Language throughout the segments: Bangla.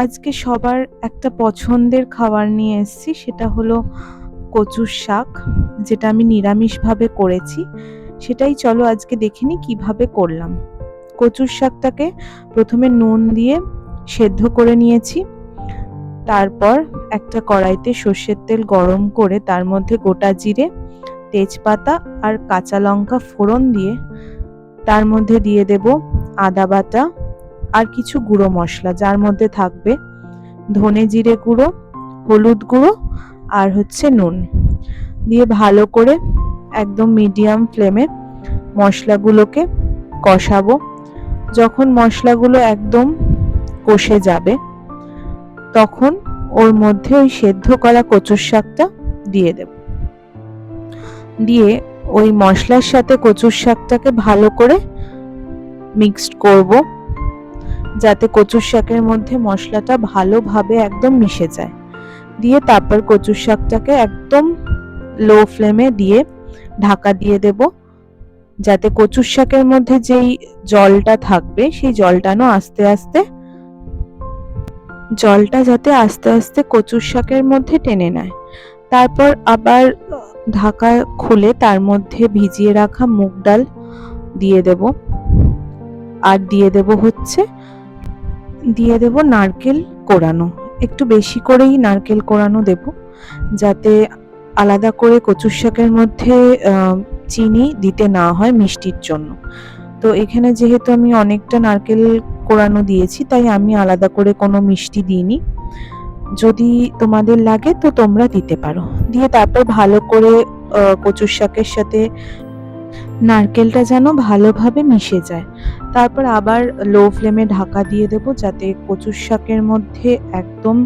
আজকে সবার একটা পছন্দের খাবার নিয়ে এসেছি, সেটা হলো কচুর শাক, যেটা আমি নিরামিষভাবে করেছি। সেটাই চলো আজকে দেখে নিই কিভাবে করলাম। কচুর শাকটাকে প্রথমে নুন দিয়ে সেদ্ধ করে নিয়েছি। তারপর একটা কড়াইতে সর্ষের তেল গরম করে তার মধ্যে গোটা জিরে, তেজপাতা আর কাঁচা লঙ্কা ফোড়ন দিয়ে তার মধ্যে দিয়ে দেব আদা বাটা আর কিছু গুঁড়ো মশলা, যার মধ্যে থাকবে ধনে জিরে গুঁড়ো, হলুদ গুঁড়ো আর নুন দিয়ে ভালো করে একদম মিডিয়াম ফ্লেমে মশলাগুলোকে কষাবো। যখন মশলাগুলো একদম কষে যাবে তখন ওর মধ্যে ওই সেদ্ধ করা কচুর শাকটা দিয়ে দেব। দিয়ে ওই মশলার সাথে কচুর শাকটাকে ভালো করে মিক্সড করব, যাতে কচুর শাকের মধ্যে মশলাটা ভালোভাবে একদম মিশে যায়। দিয়ে তারপর কচুর শাকটাকে একদম লো ফ্লেমে দিয়ে ঢাকা দিয়ে দেব, যাতে কচুর শাকের মধ্যে যেই জলটা থাকবে সেই জলটা যাতে আস্তে আস্তে কচুর শাকের মধ্যে টেনে নেয়। তারপর আবার ঢাকা খুলে তার মধ্যে ভিজিয়ে রাখা মুগ ডাল দিয়ে দেব, আর দিয়ে দেব নারকেল কোড়ানো। একটু বেশি করেই নারকেল কোড়ানো দেব, যাতে আলাদা করে কচুর শাকের মধ্যে চিনি দিতে না হয় মিষ্টির জন্য। তো এখানে যেহেতু আমি অনেকটা নারকেল কোড়ানো দিয়েছি, তাই আমি আলাদা করে কোনো মিষ্টি দিইনি। যদি তোমাদের লাগে তো তোমরা দিতে পারো। দিয়ে তারপর ভালো করে কচুর শাকের সাথে নারকেলটা যেন ভালোভাবে মিশে যায়। তারপর আবার লো ফ্লেমে ঢাকা দিয়ে দেব, যাতে কচুর শাকের মধ্যে একদম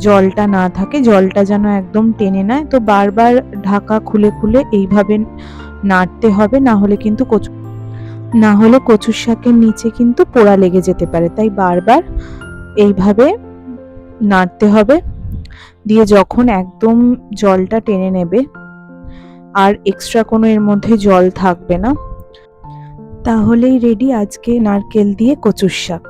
জলটা না থাকে, জলটা যেন একদম টেনে নেয়। তো বারবার ঢাকা খুলে খুলে এইভাবে নাড়তে হবে, না হলে কচুর শাকের নিচে কিন্তু পোড়া লেগে যেতে পারে। তাই বারবার এইভাবে নাড়তে হবে। দিয়ে যখন একদম জলটা টেনে নেবে আর এক্সট্রা কোনো এর মধ্যে জল থাকবে না, তাহলেই রেডি আজকে নারকেল দিয়ে কচুর শাক।